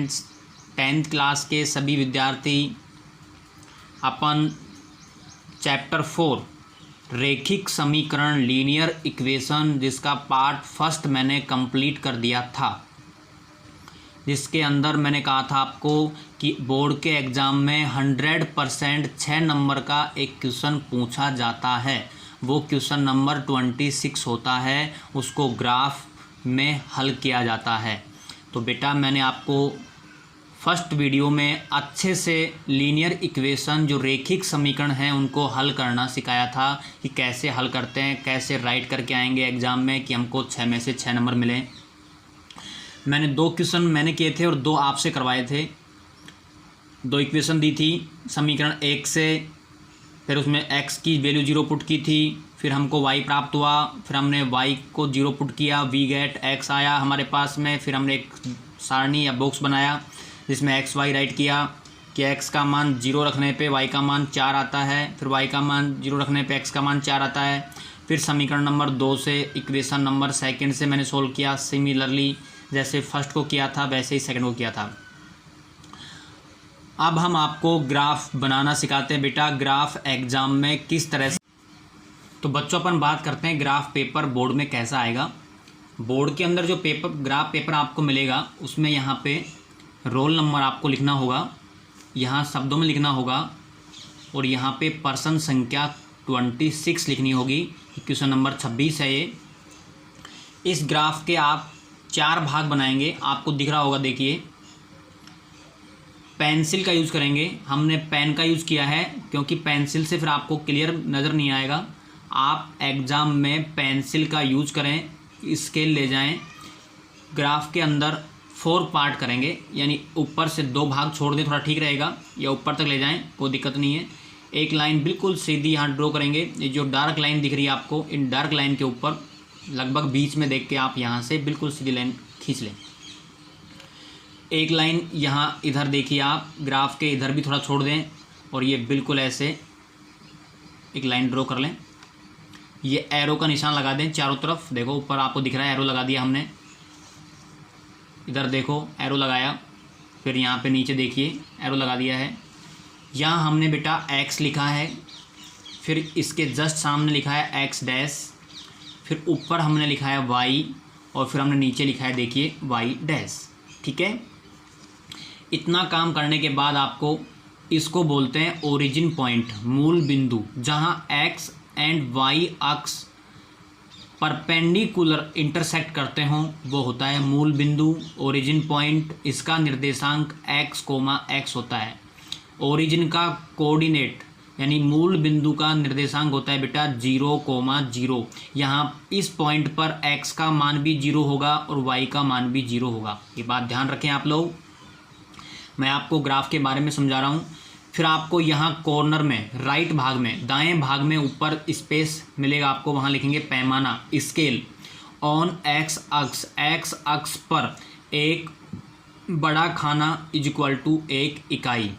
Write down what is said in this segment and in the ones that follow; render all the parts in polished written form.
Friends, 10th class के सभी विद्यार्थी अपन चैप्टर 4 रेखिक समीकरण लीनियर इक्वेशन जिसका पार्ट फर्स्ट मैंने कंप्लीट कर दिया था, जिसके अंदर मैंने कहा था आपको कि बोर्ड के एग्ज़ाम में 100% 6 नंबर का एक क्वेश्चन पूछा जाता है। वो क्वेश्चन नंबर 26 होता है, उसको ग्राफ में हल किया जाता है। तो बेटा मैंने आपको फर्स्ट वीडियो में अच्छे से लीनियर इक्वेशन जो रेखिक समीकरण हैं उनको हल करना सिखाया था कि कैसे हल करते हैं, कैसे राइट करके आएंगे एग्ज़ाम में कि हमको 6 में से 6 नंबर मिले। मैंने 2 क्वेश्चन मैंने किए थे और 2 आपसे करवाए थे। 2 इक्वेशन दी थी समीकरण 1 से, फिर उसमें x की वैल्यू 0 पुट की थी, फिर हमको y प्राप्त हुआ, फिर हमने y को 0 पुट किया, वी गेट x आया हमारे पास में। फिर हमने एक सारणी या बॉक्स बनाया जिसमें x y राइट किया कि x का मान 0 रखने पे y का मान 4 आता है, फिर y का मान 0 रखने पे x का मान 4 आता है। फिर समीकरण नंबर 2 से इक्वेशन नंबर सेकंड से मैंने सोल्व किया। सिमिलरली जैसे फर्स्ट को किया था वैसे ही सेकंड को किया था। अब हम आपको ग्राफ बनाना सिखाते हैं बेटा, ग्राफ एग्ज़ाम में किस तरह से। तो बच्चों अपन बात करते हैं ग्राफ पेपर बोर्ड में कैसा आएगा। बोर्ड के अंदर जो ग्राफ पेपर आपको मिलेगा उसमें यहाँ पे रोल नंबर आपको लिखना होगा, यहाँ शब्दों में लिखना होगा, और यहाँ पे पर्सन संख्या 26 लिखनी होगी। क्वेश्चन नंबर 26 है ये। इस ग्राफ के आप 4 भाग बनाएंगे, आपको दिख रहा होगा, देखिए पेंसिल का यूज़ करेंगे। हमने पेन का यूज़ किया है क्योंकि पेंसिल से फिर आपको क्लियर नज़र नहीं आएगा। आप एग्ज़ाम में पेंसिल का यूज़ करें, स्केल ले जाएं। ग्राफ के अंदर 4 पार्ट करेंगे, यानी ऊपर से 2 भाग छोड़ दें, थोड़ा ठीक रहेगा, या ऊपर तक ले जाएं, कोई दिक्कत नहीं है। एक लाइन बिल्कुल सीधी यहाँ ड्रॉ करेंगे। ये जो डार्क लाइन दिख रही है आपको, इन डार्क लाइन के ऊपर लगभग बीच में देख के आप यहाँ से बिल्कुल सीधी लाइन खींच लें। एक लाइन यहाँ इधर देखिए आप, ग्राफ के इधर भी थोड़ा छोड़ दें, और ये बिल्कुल ऐसे एक लाइन ड्रॉ कर लें। ये एरो का निशान लगा दें चारों तरफ। देखो ऊपर आपको दिख रहा है, एरो लगा दिया हमने। इधर देखो एरो लगाया, फिर यहाँ पे नीचे देखिए एरो लगा दिया है। यहाँ हमने बेटा x लिखा है, फिर इसके जस्ट सामने लिखा है x डैश, फिर ऊपर हमने लिखा है y, और फिर हमने नीचे लिखा है देखिए y डैश। ठीक है, इतना काम करने के बाद आपको इसको बोलते हैं ओरिजिन पॉइंट, मूल बिंदु। जहाँ x एंड y अक्ष परपेंडिकुलर इंटरसेक्ट करते हों वो होता है मूल बिंदु, ओरिजिन पॉइंट। इसका निर्देशांक x, होता है। ओरिजिन का कोऑर्डिनेट यानी मूल बिंदु का निर्देशांक होता है बेटा 0,0। यहाँ इस पॉइंट पर x का मान भी 0 होगा और y का मान भी 0 होगा। ये बात ध्यान रखें आप लोग। मैं आपको ग्राफ के बारे में समझा रहा हूँ। फिर आपको यहाँ कॉर्नर में राइट भाग में, दाएं भाग में ऊपर स्पेस मिलेगा आपको, वहाँ लिखेंगे पैमाना, स्केल ऑन x अक्ष। x अक्ष पर एक बड़ा खाना इक्वल टू 1 इकाई।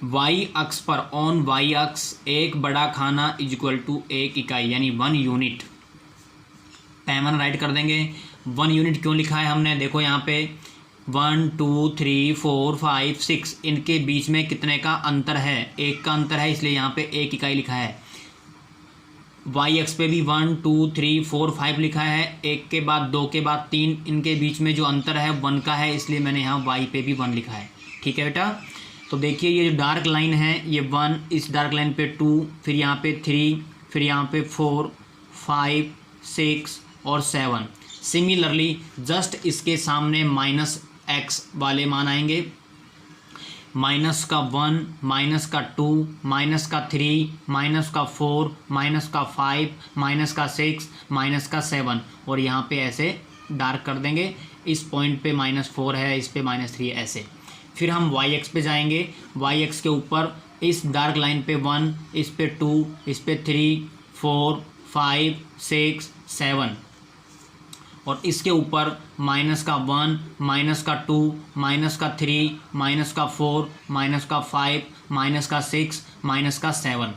y अक्ष पर ऑन y अक्ष एक बड़ा खाना इक्वल टू 1 इकाई, यानी 1 यूनिट। पैमाना राइट कर देंगे। 1 यूनिट क्यों लिखा है हमने, देखो यहाँ पे 1 2 3 4 5 6, इनके बीच में कितने का अंतर है, 1 का अंतर है, इसलिए यहाँ पे 1 इकाई लिखा है। y अक्ष पे भी 1 2 3 4 5 लिखा है, 1 के बाद 2 के बाद 3, इनके बीच में जो अंतर है 1 का है, इसलिए मैंने यहाँ y पे भी 1 लिखा है। ठीक है बेटा, तो देखिए ये जो डार्क लाइन है ये 1, इस डार्क लाइन पे 2, फिर यहाँ पे 3, फिर यहाँ पे 4 5 6 और 7। सिमिलरली जस्ट इसके सामने -x वाले मान आएंगे। माइनस का 1, माइनस का 2, माइनस का 3, माइनस का 4, माइनस का 5, माइनस का 6, माइनस का 7, और यहाँ पे ऐसे डार्क कर देंगे। इस पॉइंट पे -4 है, इस पे -3 है, ऐसे। फिर हम y एक्स पे जाएंगे। y एक्स के ऊपर इस डार्क लाइन पे 1, इस पे 2, इस पे 3 4 5 6 7, और इसके ऊपर माइनस का 1, माइनस का 2, माइनस का 3, माइनस का 4, माइनस का 5, माइनस का 6, माइनस का 7।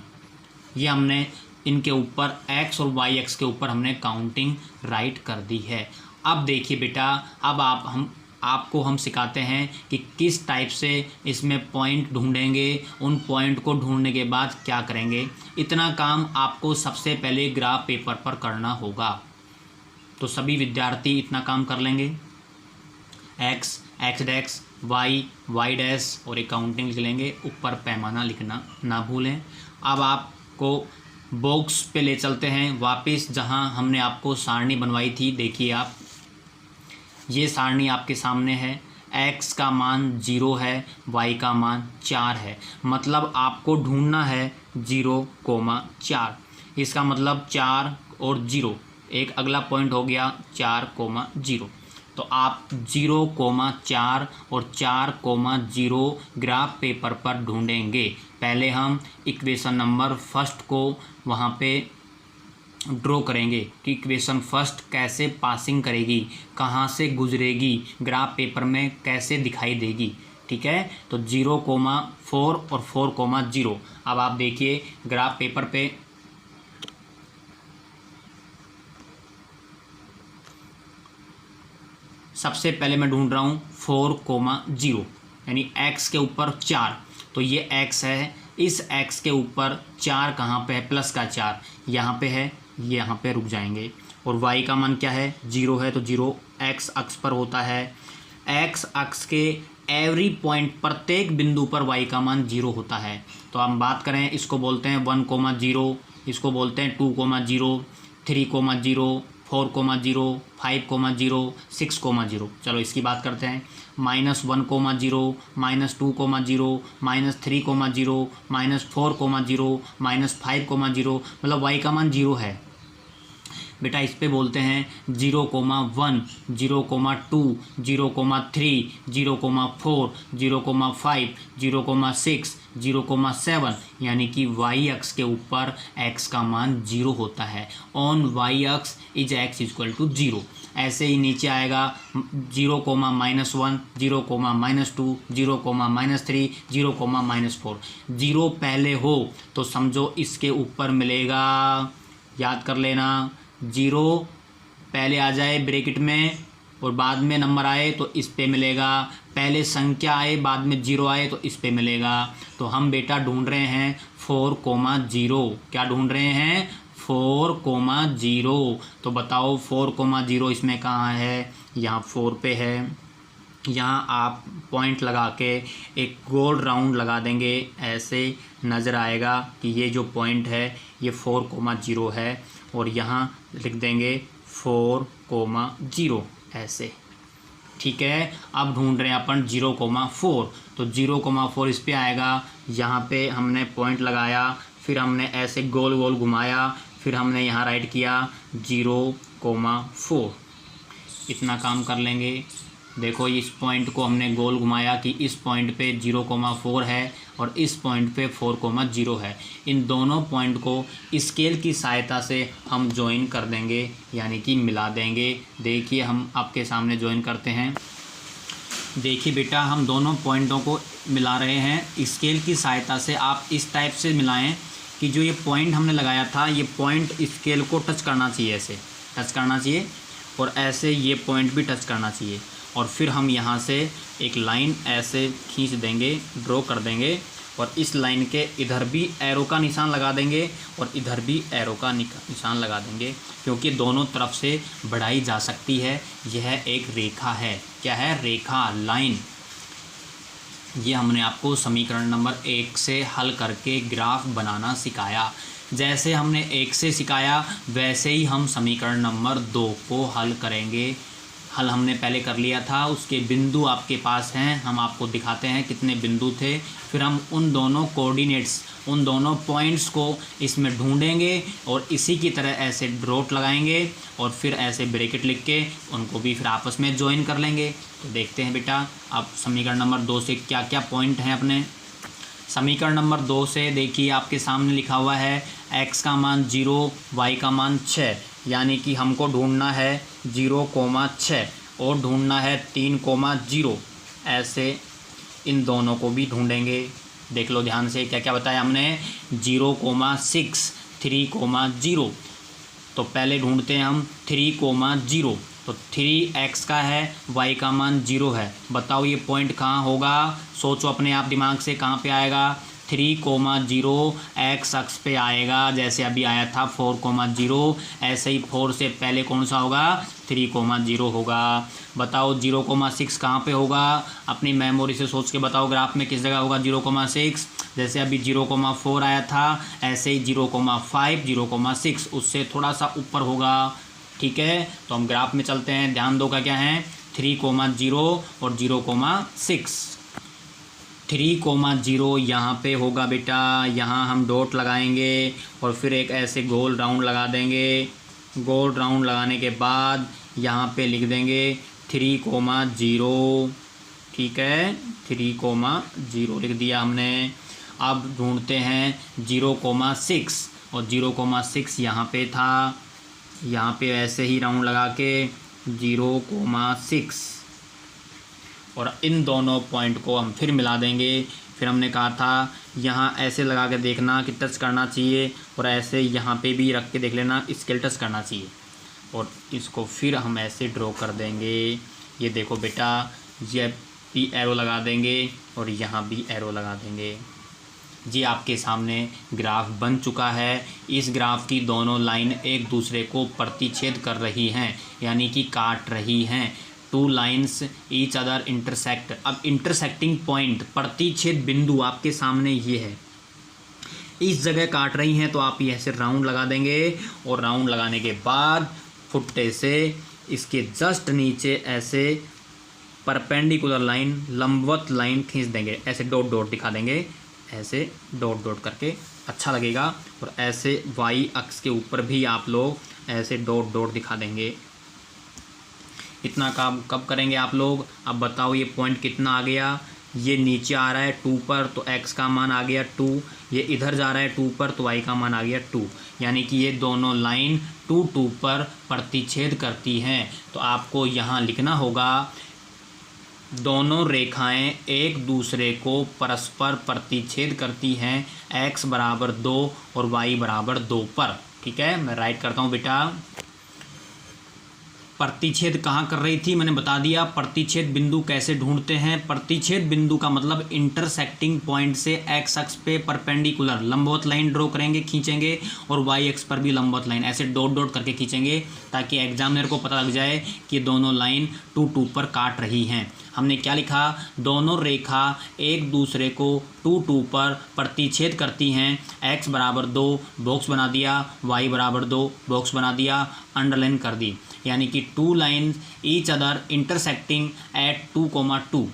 ये हमने इनके ऊपर x और y एक्स के ऊपर हमने काउंटिंग राइट कर दी है। अब देखिए बेटा, अब हम आपको हम सिखाते हैं कि किस टाइप से इसमें पॉइंट ढूंढेंगे, उन पॉइंट को ढूंढने के बाद क्या करेंगे। इतना काम आपको सबसे पहले ग्राफ पेपर पर करना होगा। तो सभी विद्यार्थी इतना काम कर लेंगे। X, X dash, Y dash और अकाउंटिंग लिख लेंगे, ऊपर पैमाना लिखना ना भूलें। अब आपको बॉक्स पे ले चलते हैं वापस, जहां हमने आपको सारणी बनवाई थी। देखिए आप, ये सारणी आपके सामने है। x का मान 0 है, y का मान 4 है, मतलब आपको ढूंढना है 0,4। इसका मतलब 4 और 0, एक अगला पॉइंट हो गया 4,0। तो आप 0,4 और 4,0 ग्राफ पेपर पर ढूंढेंगे। पहले हम इक्वेशन नंबर फर्स्ट को वहाँ पे ड्रॉ करेंगे कि इक्वेशन फर्स्ट कैसे पासिंग करेगी, कहाँ से गुजरेगी, ग्राफ पेपर में कैसे दिखाई देगी। ठीक है, तो 0,4 और 4,0। अब आप देखिए ग्राफ पेपर पे सबसे पहले मैं ढूंढ रहा हूँ 4,0, यानी x के ऊपर 4, तो ये x है। इस x के ऊपर 4 कहाँ पे है, प्लस का 4 यहाँ पे है, यहाँ पे रुक जाएंगे। और y का मान क्या है, 0 है, तो 0 x अक्ष पर होता है। x अक्ष के एवरी पॉइंट, प्रत्येक बिंदु पर y का मान 0 होता है। तो हम बात करें, इसको बोलते हैं 1,0, इसको बोलते हैं 2,0, 3,0, 4,0, 5,0, 6,0। चलो इसकी बात करते हैं। -1,0, -2,0, -3,0, -4,0, -5,0, मतलब y का मान 0 है बेटा। इस पे बोलते हैं 0,1, 0,2, 0,3, 0,4, 0,5, 0,6, 0,7, यानी कि y अक्ष के ऊपर x का मान 0 होता है। ऑन y अक्ष इज x इक्वल टू 0। ऐसे ही नीचे आएगा 0,-1, 0,-2, 0,-3, 0,-4। 0 पहले हो तो समझो इसके ऊपर मिलेगा, याद कर लेना। 0 पहले आ जाए ब्रैकेट में और बाद में नंबर आए तो इस पे मिलेगा। पहले संख्या आए बाद में 0 आए तो इस पे मिलेगा। तो हम बेटा ढूंढ रहे हैं 4,0। क्या ढूंढ रहे हैं, 4,0। तो बताओ 4,0 इसमें कहाँ है, यहाँ 4 पे है। यहाँ आप पॉइंट लगा के एक गोल राउंड लगा देंगे, ऐसे नज़र आएगा कि ये जो पॉइंट है ये 4,0 है। और यहाँ लिख देंगे 4,0 ऐसे। ठीक है, अब ढूंढ रहे हैं अपन 0,4, तो 0,4 इस पे आएगा। यहाँ पे हमने पॉइंट लगाया, फिर हमने ऐसे गोल गोल घुमाया, फिर हमने यहाँ राइट किया 0,4। इतना काम कर लेंगे। देखो इस पॉइंट को हमने गोल घुमाया कि इस पॉइंट पे 0,4 है और इस पॉइंट पे 4,0 है। इन दोनों पॉइंट को स्केल की सहायता से हम ज्वाइन कर देंगे, यानी कि मिला देंगे। देखिए हम आपके सामने ज्वाइन करते हैं। देखिए बेटा, हम दोनों पॉइंटों को मिला रहे हैं स्केल की सहायता से। आप इस टाइप से मिलाएं कि जो ये पॉइंट हमने लगाया था, ये पॉइंट स्केल को टच करना चाहिए, ऐसे टच करना चाहिए, और ऐसे ये पॉइंट भी टच करना चाहिए। और फिर हम यहाँ से एक लाइन ऐसे खींच देंगे, ड्रॉ कर देंगे, और इस लाइन के इधर भी एरो का निशान लगा देंगे और इधर भी एरो का निशान लगा देंगे, क्योंकि दोनों तरफ से बढ़ाई जा सकती है। यह एक रेखा है। क्या है, रेखा, लाइन। ये हमने आपको समीकरण नंबर 1 से हल करके ग्राफ बनाना सिखाया। जैसे हमने 1 से सिखाया वैसे ही हम समीकरण नंबर 2 को हल करेंगे। हल हमने पहले कर लिया था, उसके बिंदु आपके पास हैं, हम आपको दिखाते हैं कितने बिंदु थे। फिर हम उन दोनों कोऑर्डिनेट्स, उन दोनों पॉइंट्स को इसमें ढूंढेंगे और इसी की तरह ऐसे डॉट लगाएंगे और फिर ऐसे ब्रैकेट लिख के उनको भी फिर आपस में ज्वाइन कर लेंगे। तो देखते हैं बेटा अब समीकरण नंबर 2 से क्या क्या पॉइंट हैं अपने। समीकरण नंबर 2 से देखिए आपके सामने लिखा हुआ है x का मान 0, y का मान 6, यानी कि हमको ढूंढना है 0,6 और ढूंढना है 3,0। ऐसे इन दोनों को भी ढूंढेंगे। देख लो ध्यान से क्या क्या बताया हमने, 0,6, 3,0। तो पहले ढूंढते हैं हम 3,0। तो 3x का है, y का मान 0 है। बताओ ये पॉइंट कहाँ होगा, सोचो अपने आप दिमाग से, कहाँ पे आएगा। 3,0 x अक्ष पे आएगा, जैसे अभी आया था 4,0। ऐसे ही 4 से पहले कौन सा होगा, 3,0 होगा। बताओ 0,6 कहाँ पे होगा, अपनी मेमोरी से सोच के बताओ, ग्राफ में किस जगह होगा 0,6। जैसे अभी 0,4 आया था, ऐसे ही 0,5, 0,6 उससे थोड़ा सा ऊपर होगा। ठीक है, तो हम ग्राफ में चलते हैं। ध्यान दो का क्या है, 3,0 और 0,6। 3,0 यहाँ पे होगा बेटा, यहाँ हम डॉट लगाएंगे और फिर एक ऐसे गोल राउंड लगा देंगे। गोल राउंड लगाने के बाद यहाँ पे लिख देंगे 3,0। ठीक है, 3,0 लिख दिया हमने। अब ढूंढते हैं 0,6 और 0,6 यहाँ पे था, यहाँ पे ऐसे ही राउंड लगा के 0,6 और इन दोनों पॉइंट को हम फिर मिला देंगे। फिर हमने कहा था यहाँ ऐसे लगा के देखना कि टच करना चाहिए और ऐसे यहाँ पे भी रख के देख लेना स्केल टच करना चाहिए, और इसको फिर हम ऐसे ड्रॉ कर देंगे। ये देखो बेटा, ये भी एरो लगा देंगे और यहाँ भी एरो लगा देंगे। जी आपके सामने ग्राफ बन चुका है। इस ग्राफ की दोनों लाइन एक दूसरे को प्रतिच्छेद कर रही हैं, यानी कि काट रही हैं। 2 लाइन्स ईच अदर इंटरसेक्ट। अब इंटरसेक्टिंग पॉइंट, प्रतिच्छेद बिंदु आपके सामने ये है, इस जगह काट रही हैं, तो आप ये ऐसे राउंड लगा देंगे और राउंड लगाने के बाद फुट्टे से इसके जस्ट नीचे ऐसे परपेंडिकुलर लाइन, लंबवत लाइन खींच देंगे। ऐसे डॉट डॉट दिखा देंगे, ऐसे डॉट डॉट करके अच्छा लगेगा। और ऐसे y अक्ष के ऊपर भी आप लोग ऐसे डॉट डॉट दिखा देंगे। इतना काम कब करेंगे आप लोग, अब बताओ ये पॉइंट कितना आ गया, ये नीचे आ रहा है 2 पर, तो x का मान आ गया 2। ये इधर जा रहा है 2 पर, तो y का मान आ गया 2। यानी कि ये दोनों लाइन 2 पर प्रतिच्छेद करती हैं। तो आपको यहाँ लिखना होगा, दोनों रेखाएं एक दूसरे को परस्पर प्रतिच्छेद करती हैं x बराबर 2 और y बराबर 2 पर। ठीक है, मैं राइट करता हूँ बेटा। प्रतिच्छेद कहाँ कर रही थी, मैंने बता दिया। प्रतिच्छेद बिंदु कैसे ढूंढते हैं, प्रतिच्छेद बिंदु का मतलब इंटरसेक्टिंग पॉइंट से एक्स अक्ष पे परपेंडिकुलर लंबवत लाइन ड्रॉ करेंगे, खींचेंगे, और वाई अक्ष पर भी लंबवत लाइन ऐसे डॉट डॉट करके खींचेंगे, ताकि एग्जामिनर को पता लग जाए कि दोनों लाइन 2 पर काट रही हैं। हमने क्या लिखा, दोनों रेखा एक दूसरे को 2 पर प्रतिच्छेद करती हैं। x बराबर 2 बॉक्स बना दिया, y बराबर 2 बॉक्स बना दिया, अंडरलाइन कर दी। यानी कि 2 line each other intersecting at 2,2।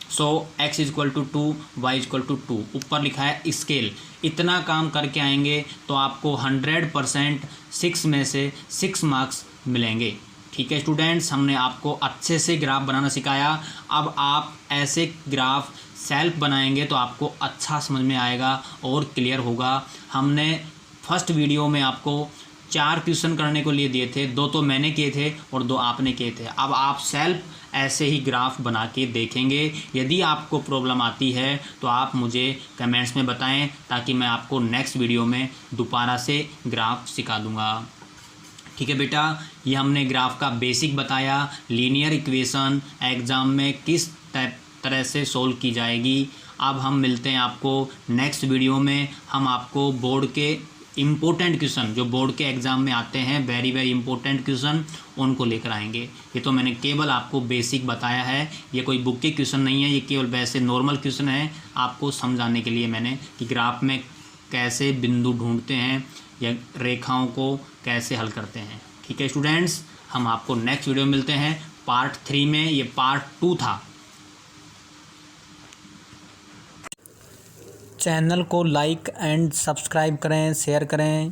So x equal to 2, y equal to 2। ऊपर लिखा है स्केल। इतना काम करके आएंगे तो आपको 100% 6 में से 6 मार्क्स मिलेंगे। ठीक है स्टूडेंट्स, हमने आपको अच्छे से ग्राफ बनाना सिखाया। अब आप ऐसे ग्राफ सेल्फ बनाएंगे तो आपको अच्छा समझ में आएगा और क्लियर होगा। हमने फर्स्ट वीडियो में आपको 4 क्वेश्चन करने को लिए दिए थे, 2 तो मैंने किए थे और 2 आपने किए थे। अब आप सेल्फ ऐसे ही ग्राफ बना के देखेंगे। यदि आपको प्रॉब्लम आती है तो आप मुझे कमेंट्स में बताएं, ताकि मैं आपको नेक्स्ट वीडियो में दोबारा से ग्राफ सिखा दूंगा। ठीक है बेटा, ये हमने ग्राफ का बेसिक बताया। लीनियर इक्वेशन एग्ज़ाम में किस तरह से सोल्व की जाएगी। अब हम मिलते हैं आपको नेक्स्ट वीडियो में। हम आपको बोर्ड के इम्पोर्टेंट क्वेश्चन, जो बोर्ड के एग्ज़ाम में आते हैं, वेरी वेरी इंपॉर्टेंट क्वेश्चन, उनको लेकर आएंगे। ये तो मैंने केवल आपको बेसिक बताया है, ये कोई बुक के क्वेश्चन नहीं है, ये केवल वैसे नॉर्मल क्वेश्चन है आपको समझाने के लिए मैंने, कि ग्राफ में कैसे बिंदु ढूंढते हैं या रेखाओं को कैसे हल करते हैं। ठीक है स्टूडेंट्स, हम आपको नेक्स्ट वीडियो में मिलते हैं पार्ट 3 में। ये पार्ट 2 था। चैनल को लाइक एंड सब्सक्राइब करें, शेयर करें।